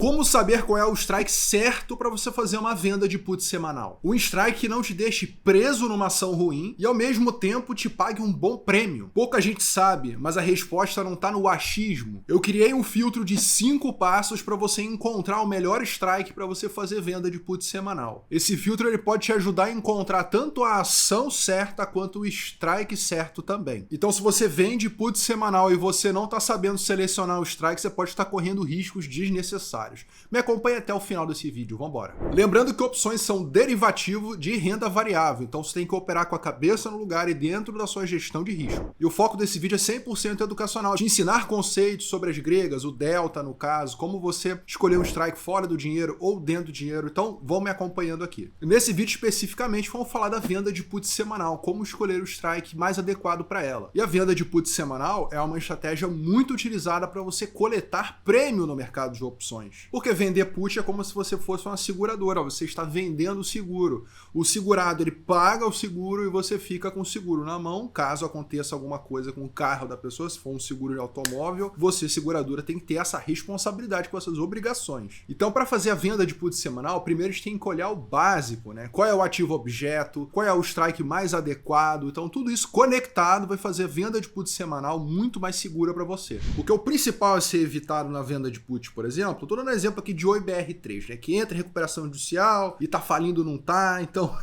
Como saber qual é o strike certo para você fazer uma venda de put semanal? Um strike que não te deixe preso numa ação ruim e ao mesmo tempo te pague um bom prêmio. Pouca gente sabe, mas a resposta não está no achismo. Eu criei um filtro de 5 passos para você encontrar o melhor strike para você fazer venda de put semanal. Esse filtro ele pode te ajudar a encontrar tanto a ação certa quanto o strike certo também. Então, se você vende put semanal e você não está sabendo selecionar o strike, você pode estar correndo riscos desnecessários. Me acompanhe até o final desse vídeo, vamos embora. Lembrando que opções são derivativo de renda variável, então você tem que operar com a cabeça no lugar e dentro da sua gestão de risco. E o foco desse vídeo é 100% educacional, de ensinar conceitos sobre as gregas, o delta no caso, como você escolher um strike fora do dinheiro ou dentro do dinheiro, então vão me acompanhando aqui. E nesse vídeo especificamente vamos falar da venda de put semanal, como escolher o strike mais adequado para ela. E a venda de put semanal é uma estratégia muito utilizada para você coletar prêmio no mercado de opções. Porque vender put é como se você fosse uma seguradora, você está vendendo o seguro. O segurado ele paga o seguro e você fica com o seguro na mão, caso aconteça alguma coisa com o carro da pessoa, se for um seguro de automóvel, você, seguradora, tem que ter essa responsabilidade com essas obrigações. Então, para fazer a venda de put semanal, primeiro a gente tem que olhar o básico, né? Qual é o ativo objeto, qual é o strike mais adequado, então tudo isso conectado vai fazer a venda de put semanal muito mais segura para você. Porque o principal a ser evitado na venda de put, por exemplo, tô dando um exemplo aqui de OIBR3, né? Que entra em recuperação judicial e tá falindo, não tá, então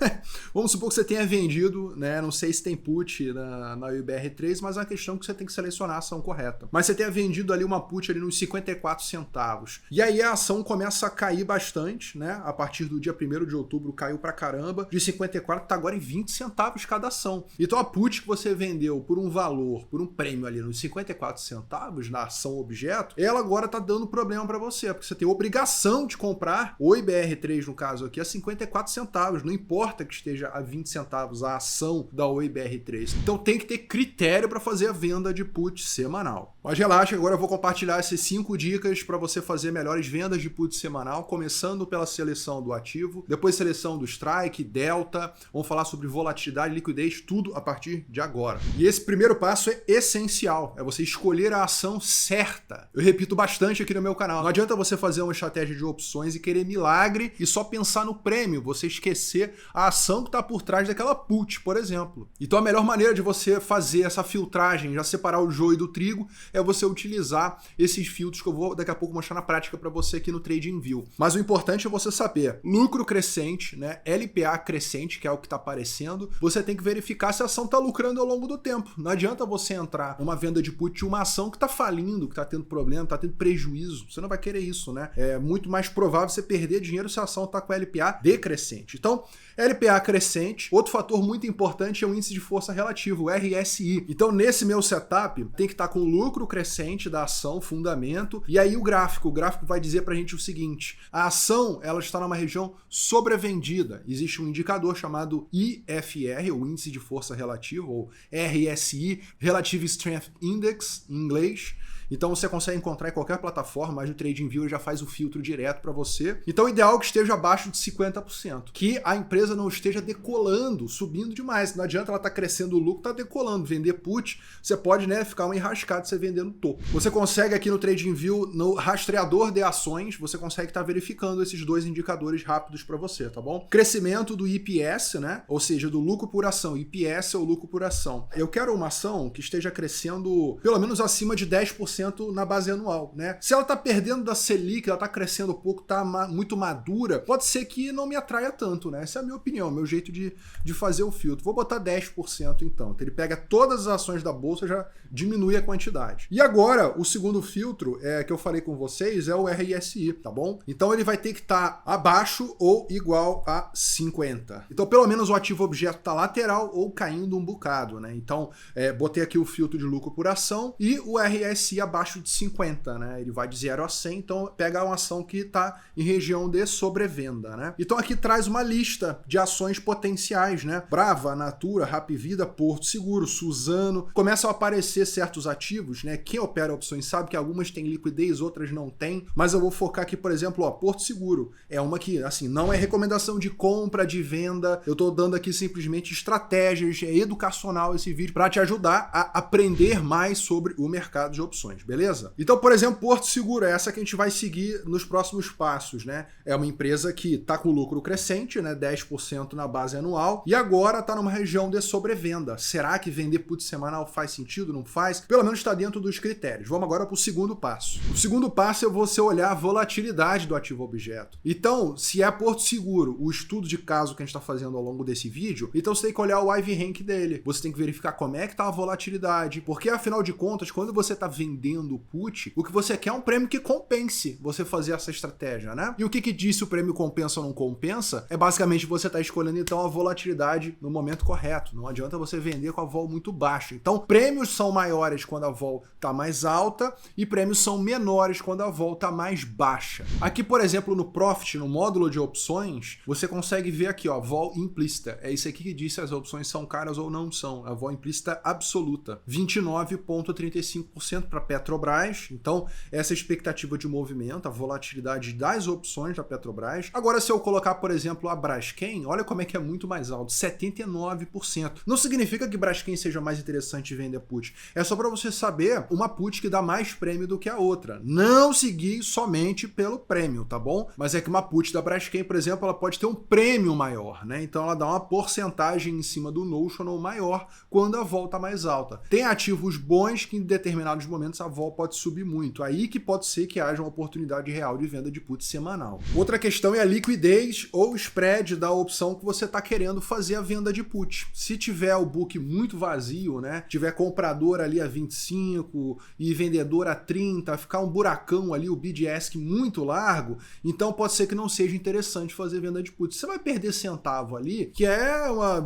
vamos supor que você tenha vendido, né? Não sei se tem put na OIBR3, mas é uma questão que você tem que selecionar a ação correta. Mas você tenha vendido ali uma put ali nos 54 centavos. E aí a ação começa a cair bastante, né? A partir do dia 1º de outubro caiu pra caramba, de 54 tá agora em 20 centavos cada ação. Então a put que você vendeu por um valor, por um prêmio ali nos 54 centavos na ação objeto, ela agora tá dando problema para você, porque você tem obrigação de comprar o OIBR3, no caso aqui, a 54 centavos. Não importa que esteja a 20 centavos a ação da OIBR3. Então tem que ter critério para fazer a venda de put semanal. Mas relaxa, agora eu vou compartilhar essas 5 dicas para você fazer melhores vendas de put semanal, começando pela seleção do ativo, depois seleção do strike, delta, vamos falar sobre volatilidade, liquidez, tudo a partir de agora. E esse primeiro passo é essencial, é você escolher a ação certa. Eu repito bastante aqui no meu canal, não adianta você fazer uma estratégia de opções e querer milagre e só pensar no prêmio, você esquecer a ação que está por trás daquela put, por exemplo. Então a melhor maneira de você fazer essa filtragem, já separar o joio do trigo, é você utilizar esses filtros que eu vou daqui a pouco mostrar na prática para você aqui no TradingView. Mas o importante é você saber lucro crescente, né? LPA crescente, que é o que está aparecendo, você tem que verificar se a ação está lucrando ao longo do tempo. Não adianta você entrar numa venda de put de uma ação que está falindo, que está tendo problema, está tendo prejuízo. Você não vai querer isso, né? É muito mais provável você perder dinheiro se a ação está com LPA decrescente. Então, LPA crescente. Outro fator muito importante é o índice de força relativo, o RSI. Então, nesse meu setup, tem que estar com o lucro crescente da ação, fundamento, e aí o gráfico. O gráfico vai dizer pra gente o seguinte: a ação ela está numa região sobrevendida. Existe um indicador chamado IFR, o índice de força relativo, ou RSI, Relative Strength Index, em inglês. Então você consegue encontrar em qualquer plataforma, mas o TradingView já faz o filtro direto para você. Então o ideal é que esteja abaixo de 50%, que a empresa não esteja decolando, subindo demais. Não adianta ela estar crescendo o lucro, tá decolando. Vender put, você pode, né, ficar um enrascado você vender no topo. Você consegue aqui no TradingView, no rastreador de ações, você consegue estar verificando esses dois indicadores rápidos para você, tá bom? Crescimento do IPS, né? Ou seja, do lucro por ação. IPS é o lucro por ação. Eu quero uma ação que esteja crescendo pelo menos acima de 10% na base anual, né? Se ela tá perdendo da Selic, ela tá crescendo pouco, tá muito madura, pode ser que não me atraia tanto, né? Essa é a minha opinião, meu jeito de fazer o filtro. Vou botar 10% então. Ele pega todas as ações da bolsa, já diminui a quantidade. E agora, o segundo filtro que eu falei com vocês é o RSI, tá bom? Então ele vai ter que estar abaixo ou igual a 50. Então pelo menos o ativo objeto tá lateral ou caindo um bocado, né? Então botei aqui o filtro de lucro por ação e o RSI abaixo de 50, né? Ele vai de 0 a 100, então pega uma ação que está em região de sobrevenda, né? Então aqui traz uma lista de ações potenciais, né? Brava, Natura, Rapvida, Porto Seguro, Suzano. Começam a aparecer certos ativos, né? Quem opera opções sabe que algumas têm liquidez, outras não têm, mas eu vou focar aqui, por exemplo, ó, Porto Seguro. É uma que, assim, não é recomendação de compra, de venda. Eu tô dando aqui simplesmente estratégias, é educacional esse vídeo para te ajudar a aprender mais sobre o mercado de opções. opções, beleza? Então, por exemplo, Porto Seguro, é essa que a gente vai seguir nos próximos passos, né? É uma empresa que está com lucro crescente, né? 10% na base anual, e agora está numa região de sobrevenda. Será que vender put semanal faz sentido? Não faz? Pelo menos está dentro dos critérios. Vamos agora para o segundo passo. O segundo passo é você olhar a volatilidade do ativo objeto. Então, se é Porto Seguro, o estudo de caso que a gente está fazendo ao longo desse vídeo, então você tem que olhar o IV Rank dele. Você tem que verificar como é que está a volatilidade, porque afinal de contas, quando você está vendendo put, o que você quer é um prêmio que compense você fazer essa estratégia, né? E o que diz se o prêmio compensa ou não compensa? É basicamente você tá escolhendo então a volatilidade no momento correto. Não adianta você vender com a vol muito baixa. Então, prêmios são maiores quando a vol tá mais alta e prêmios são menores quando a vol tá mais baixa. Aqui, por exemplo, no Profit, no módulo de opções, você consegue ver aqui, ó, vol implícita. É isso aqui que diz se as opções são caras ou não são. A vol implícita absoluta. 29,35% para Petrobras. Então, essa é a expectativa de movimento, a volatilidade das opções da Petrobras. Agora, se eu colocar, por exemplo, a Braskem, olha como é que é muito mais alto, 79%. Não significa que Braskem seja mais interessante de vender put. É só para você saber uma put que dá mais prêmio do que a outra. Não seguir somente pelo prêmio, tá bom? Mas é que uma put da Braskem, por exemplo, ela pode ter um prêmio maior, né? Então ela dá uma porcentagem em cima do notional maior quando a vol tá mais alta. Tem ativos bons que em determinados momentos a vol pode subir muito. Aí que pode ser que haja uma oportunidade real de venda de put semanal. Outra questão é a liquidez ou spread da opção que você está querendo fazer a venda de put. Se tiver o book muito vazio, né? Tiver comprador ali a 25 e vendedor a 30, ficar um buracão ali, o bid ask muito largo, então pode ser que não seja interessante fazer venda de put. Você vai perder centavo ali, que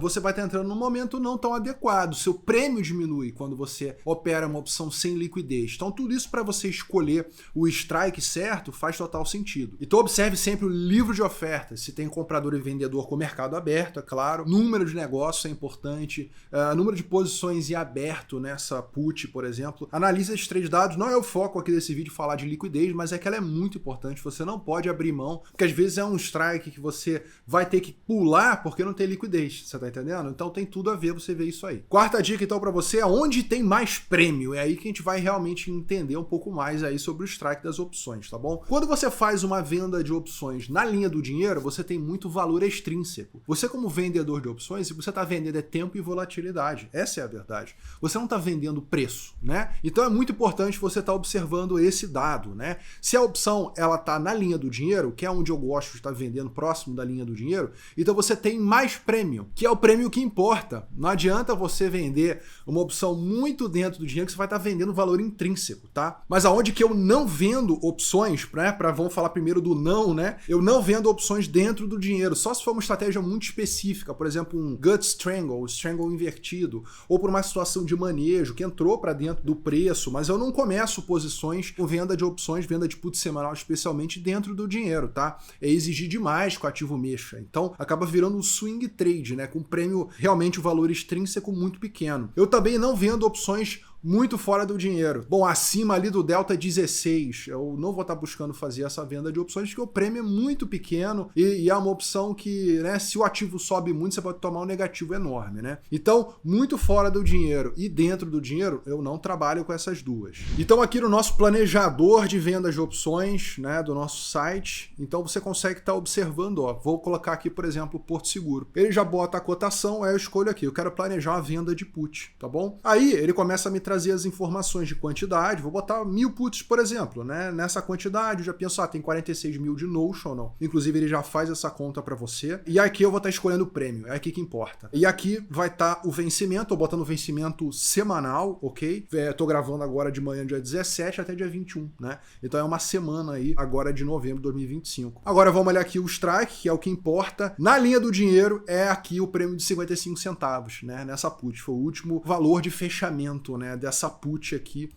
você vai estar entrando num momento não tão adequado. Seu prêmio diminui quando você opera uma opção sem liquidez. Então tudo isso para você escolher o strike certo faz total sentido. Então observe sempre o livro de ofertas, se tem comprador e vendedor com o mercado aberto, é claro. Número de negócios é importante, número de posições em aberto nessa put, por exemplo. Analise esses três dados, não é o foco aqui desse vídeo falar de liquidez, mas é que ela é muito importante, você não pode abrir mão, porque às vezes é um strike que você vai ter que pular porque não tem liquidez, você tá entendendo? Então tem tudo a ver você ver isso aí. Quarta dica então para você é onde tem mais prêmio, é aí que a gente vai realmente entender um pouco mais aí sobre o strike das opções, tá bom? Quando você faz uma venda de opções na linha do dinheiro, você tem muito valor extrínseco. Você como vendedor de opções, se você está vendendo é tempo e volatilidade. Essa é a verdade. Você não está vendendo preço, né? Então é muito importante você estar observando esse dado, né? Se a opção ela está na linha do dinheiro, que é onde eu gosto de estar vendendo próximo da linha do dinheiro, então você tem mais prêmio, que é o prêmio que importa. Não adianta você vender uma opção muito dentro do dinheiro que você vai estar vendendo valor intrínseco, tá? Mas aonde que eu não vendo opções, né? Vamos falar primeiro do não, né? Eu não vendo opções dentro do dinheiro, só se for uma estratégia muito específica, por exemplo, um gut strangle, strangle invertido, ou por uma situação de manejo que entrou para dentro do preço, mas eu não começo posições com venda de opções, venda de put semanal, especialmente dentro do dinheiro, tá? É exigir demais que o ativo mexa. Então, acaba virando um swing trade, né? Com prêmio, realmente o valor extrínseco muito pequeno. Eu também não vendo opções muito fora do dinheiro. Bom, acima ali do delta 16, eu não vou estar buscando fazer essa venda de opções porque o prêmio é muito pequeno e é uma opção que, né, se o ativo sobe muito, você pode tomar um negativo enorme, né? Então, muito fora do dinheiro e dentro do dinheiro, eu não trabalho com essas duas. Então, aqui no nosso planejador de vendas de opções, né, do nosso site, então você consegue estar observando, ó, vou colocar aqui, por exemplo, o Porto Seguro. Ele já bota a cotação, aí eu escolho aqui, eu quero planejar uma venda de put, tá bom? Aí, ele começa a me trazer as informações de quantidade, vou botar 1000 puts, por exemplo, né? Nessa quantidade, eu já penso, tem 46 mil de notional, inclusive ele já faz essa conta para você, e aqui eu vou estar escolhendo o prêmio, é aqui que importa. E aqui vai estar o vencimento, eu botando o vencimento semanal, ok? Tô gravando agora de manhã, dia 17 até dia 21, né? Então é uma semana aí, agora de novembro de 2025. Agora vamos olhar aqui o strike, que é o que importa. Na linha do dinheiro, é aqui o prêmio de 55 centavos, né? Nessa put, foi o último valor de fechamento, né? Dessa put aqui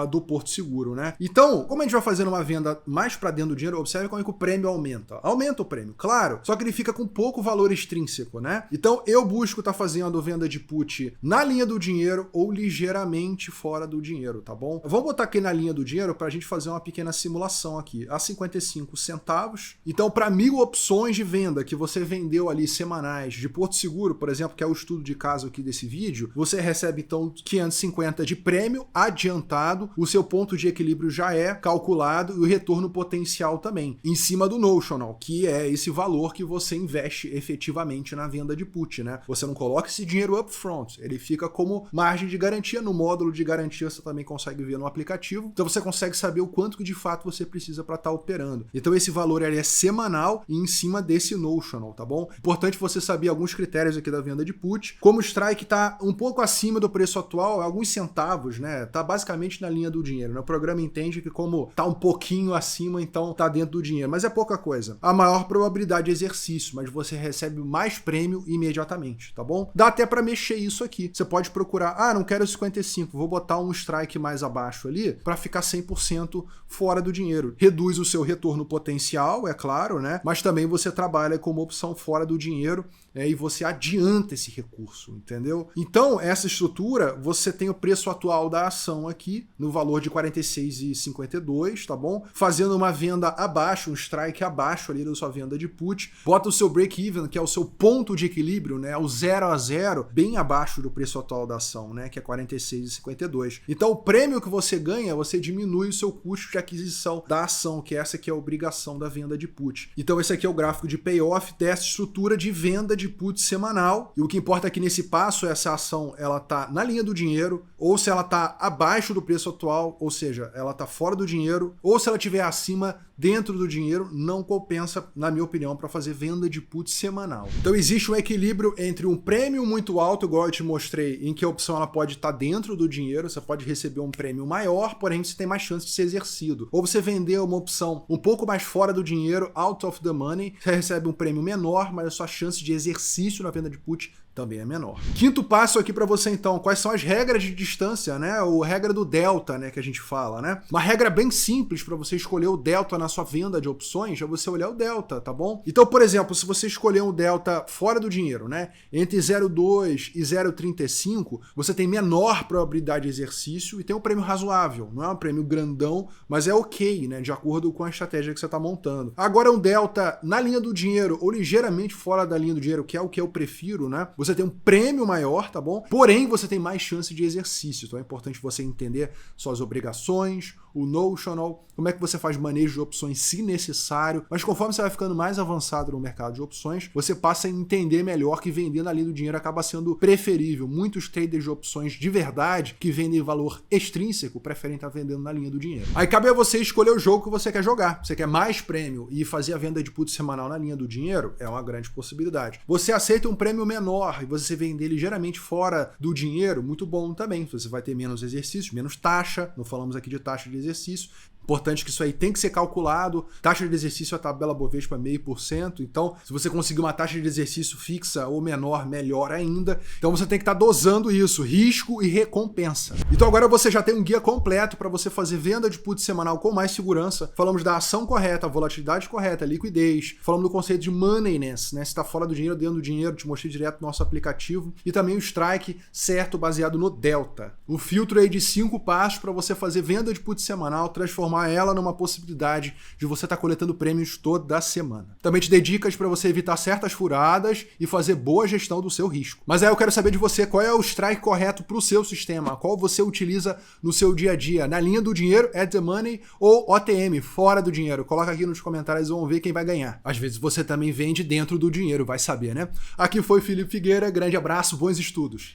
do Porto Seguro, né? Então, como a gente vai fazendo uma venda mais para dentro do dinheiro, observe como é que o prêmio aumenta. Aumenta o prêmio, claro, só que ele fica com pouco valor extrínseco, né? Então, eu busco estar fazendo venda de put na linha do dinheiro ou ligeiramente fora do dinheiro, tá bom? Vamos botar aqui na linha do dinheiro para a gente fazer uma pequena simulação aqui. A 55 centavos. Então, para 1000 opções de venda que você vendeu ali semanais de Porto Seguro, por exemplo, que é o estudo de caso aqui desse vídeo, você recebe então 550 de prêmio adiantado lado, o seu ponto de equilíbrio já é calculado e o retorno potencial também, em cima do notional, que é esse valor que você investe efetivamente na venda de put, né? Você não coloca esse dinheiro upfront, ele fica como margem de garantia. No módulo de garantia você também consegue ver no aplicativo, então você consegue saber o quanto que de fato você precisa para estar operando. Então esse valor ele é semanal e em cima desse notional, tá bom? Importante você saber alguns critérios aqui da venda de put. Como o strike está um pouco acima do preço atual, alguns centavos, né? Tá basicamente na linha do dinheiro, né? O programa entende que como tá um pouquinho acima, então tá dentro do dinheiro, mas é pouca coisa. A maior probabilidade de exercício, mas você recebe mais prêmio imediatamente, tá bom? Dá até para mexer isso aqui. Você pode procurar, não quero 55, vou botar um strike mais abaixo ali para ficar 100% fora do dinheiro. Reduz o seu retorno potencial, é claro, né? Mas também você trabalha com uma opção fora do dinheiro, e você adianta esse recurso, entendeu? Então, essa estrutura, você tem o preço atual da ação aqui, no valor de R$ 46,52, tá bom? Fazendo uma venda abaixo, um strike abaixo ali da sua venda de put, bota o seu break-even, que é o seu ponto de equilíbrio, né? O 0 a 0, bem abaixo do preço atual da ação, né? Que é R$ 46,52. Então, o prêmio que você ganha, você diminui o seu custo de aquisição da ação, que essa aqui é a obrigação da venda de put. Então, esse aqui é o gráfico de payoff dessa estrutura de venda de put semanal, e o que importa aqui nesse passo é se a ação ela tá na linha do dinheiro, ou se ela tá abaixo do preço atual, ou seja, ela tá fora do dinheiro, ou se ela estiver acima, dentro do dinheiro, não compensa, na minha opinião, para fazer venda de put semanal. Então existe um equilíbrio entre um prêmio muito alto, igual eu te mostrei, em que a opção ela pode estar dentro do dinheiro, você pode receber um prêmio maior, porém você tem mais chance de ser exercido. Ou você vender uma opção um pouco mais fora do dinheiro, out of the money, você recebe um prêmio menor, mas a sua chance de exercício na venda de put também é menor. Quinto passo aqui para você então, quais são as regras de distância, né? Ou regra do delta, né, que a gente fala, né? Uma regra bem simples para você escolher o delta na sua venda de opções é você olhar o delta, tá bom? Então, por exemplo, se você escolher um delta fora do dinheiro, né, entre 0,2 e 0,35, você tem menor probabilidade de exercício e tem um prêmio razoável. Não é um prêmio grandão, mas é ok, né, de acordo com a estratégia que você está montando. Agora, um delta na linha do dinheiro ou ligeiramente fora da linha do dinheiro, que é o que eu prefiro, né? Você tem um prêmio maior, tá bom? Porém, você tem mais chance de exercício. Então é importante você entender suas obrigações, o notional, como é que você faz manejo de opções se necessário. Mas conforme você vai ficando mais avançado no mercado de opções, você passa a entender melhor que vender na linha do dinheiro acaba sendo preferível. Muitos traders de opções de verdade que vendem valor extrínseco preferem estar vendendo na linha do dinheiro. Aí cabe a você escolher o jogo que você quer jogar. Você quer mais prêmio e fazer a venda de put semanal na linha do dinheiro? É uma grande possibilidade. Você aceita um prêmio menor e você vender ligeiramente fora do dinheiro? Muito bom também. Você vai ter menos exercício, menos taxa. Não falamos aqui de taxa de exercício. Importante que isso aí tem que ser calculado. Taxa de exercício é a tabela Bovespa 0,5%. Então, se você conseguir uma taxa de exercício fixa ou menor, melhor ainda. Então, você tem que estar dosando isso, risco e recompensa. Então, agora você já tem um guia completo para você fazer venda de put semanal com mais segurança. Falamos da ação correta, volatilidade correta, liquidez. Falamos do conceito de moneyness, né? Se está fora do dinheiro, dentro do dinheiro, te mostrei direto no nosso aplicativo. E também o strike certo, baseado no delta. Um filtro aí de 5 passos para você fazer venda de put semanal, transformar ela numa possibilidade de você estar coletando prêmios toda semana. Também te dei dicas para você evitar certas furadas e fazer boa gestão do seu risco. Mas aí eu quero saber de você qual é o strike correto para o seu sistema, qual você utiliza no seu dia a dia, na linha do dinheiro, at the money ou OTM, fora do dinheiro. Coloca aqui nos comentários e vamos ver quem vai ganhar. Às vezes você também vende dentro do dinheiro, vai saber, né? Aqui foi Felipe Figueira, grande abraço, bons estudos.